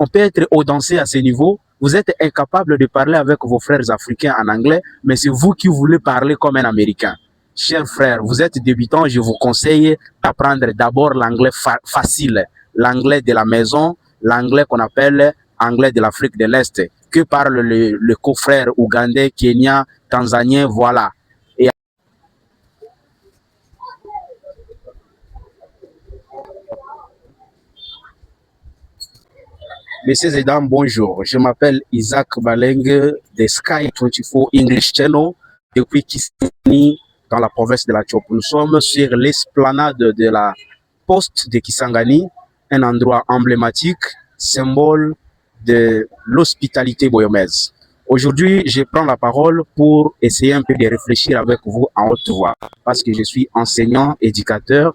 On peut être audacieux à ce niveau. Vous êtes incapable de parler avec vos frères africains en anglais, mais c'est vous qui voulez parler comme un Américain. Chers frères, vous êtes débutants, je vous conseille d'apprendre d'abord l'anglais facile, l'anglais de la maison, l'anglais qu'on appelle anglais de l'Afrique de l'Est, que parle le co-frère ougandais, kenyan, tanzanien, voilà. Messieurs et dames, bonjour. Je m'appelle Isaac Baleng de Sky 24 English Channel depuis Kisangani dans la province de la Tchop. Nous sommes sur l'esplanade de la poste de Kisangani, un endroit emblématique, symbole de l'hospitalité boyomèse. Aujourd'hui, je prends la parole pour essayer un peu de réfléchir avec vous en haute voix parce que je suis enseignant, éducateur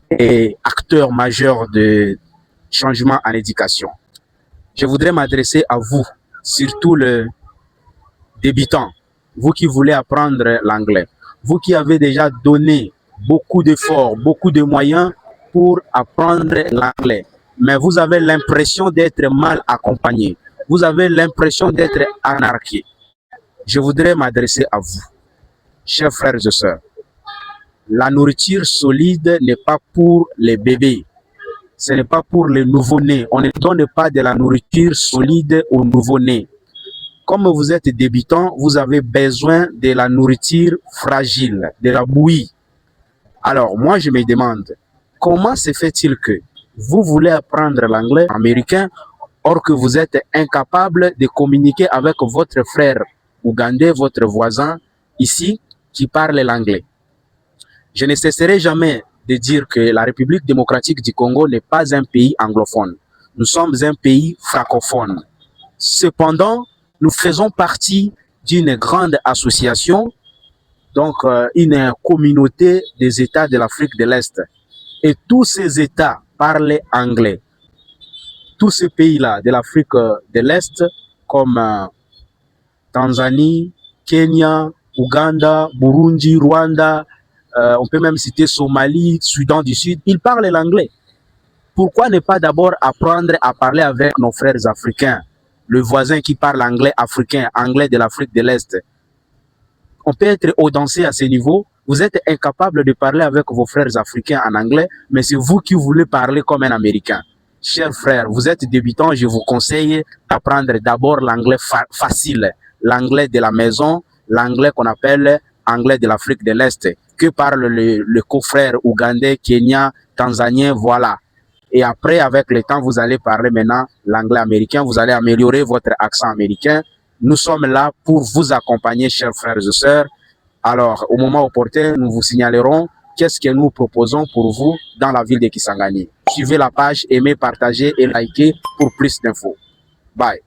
et acteur majeur de changement en éducation. Je voudrais m'adresser à vous, surtout le débutant, vous qui voulez apprendre l'anglais, vous qui avez déjà donné beaucoup d'efforts, beaucoup de moyens pour apprendre l'anglais, mais vous avez l'impression d'être mal accompagné, vous avez l'impression d'être anarqué. Je voudrais m'adresser à vous, chers frères et sœurs. La nourriture solide n'est pas pour les bébés. Ce n'est pas pour les nouveau-nés. On ne donne pas de la nourriture solide aux nouveau-nés. Comme vous êtes débutant, vous avez besoin de la nourriture fragile, de la bouillie. Alors, moi, je me demande, comment se fait-il que vous voulez apprendre l'anglais américain, or que vous êtes incapable de communiquer avec votre frère ougandais, votre voisin ici, qui parle l'anglais? Je ne cesserai jamais de dire que la République démocratique du Congo n'est pas un pays anglophone. Nous sommes un pays francophone. Cependant, nous faisons partie d'une grande association, donc une communauté des États de l'Afrique de l'Est. Et tous ces États parlent anglais. Tous ces pays-là de l'Afrique de l'Est, comme Tanzanie, Kenya, Ouganda, Burundi, Rwanda, on peut même citer Somalie, Soudan du Sud, ils parlent l'anglais. Pourquoi ne pas d'abord apprendre à parler avec nos frères africains, le voisin qui parle anglais africain, anglais de l'Afrique de l'Est? On peut être audacieux à ce niveau. Vous êtes incapable de parler avec vos frères africains en anglais, mais c'est vous qui voulez parler comme un Américain. Chers frères, vous êtes débutants, je vous conseille d'apprendre d'abord l'anglais facile, l'anglais de la maison, l'anglais qu'on appelle anglais de l'Afrique de l'Est, que parle le co-frère ougandais, kenyan, tanzanien, voilà. Et après, avec le temps, vous allez parler maintenant l'anglais américain, vous allez améliorer votre accent américain. Nous sommes là pour vous accompagner, chers frères et sœurs. Alors, au moment opportun, nous vous signalerons qu'est-ce que nous proposons pour vous dans la ville de Kisangani. Suivez la page, aimez, partagez et likez pour plus d'infos. Bye.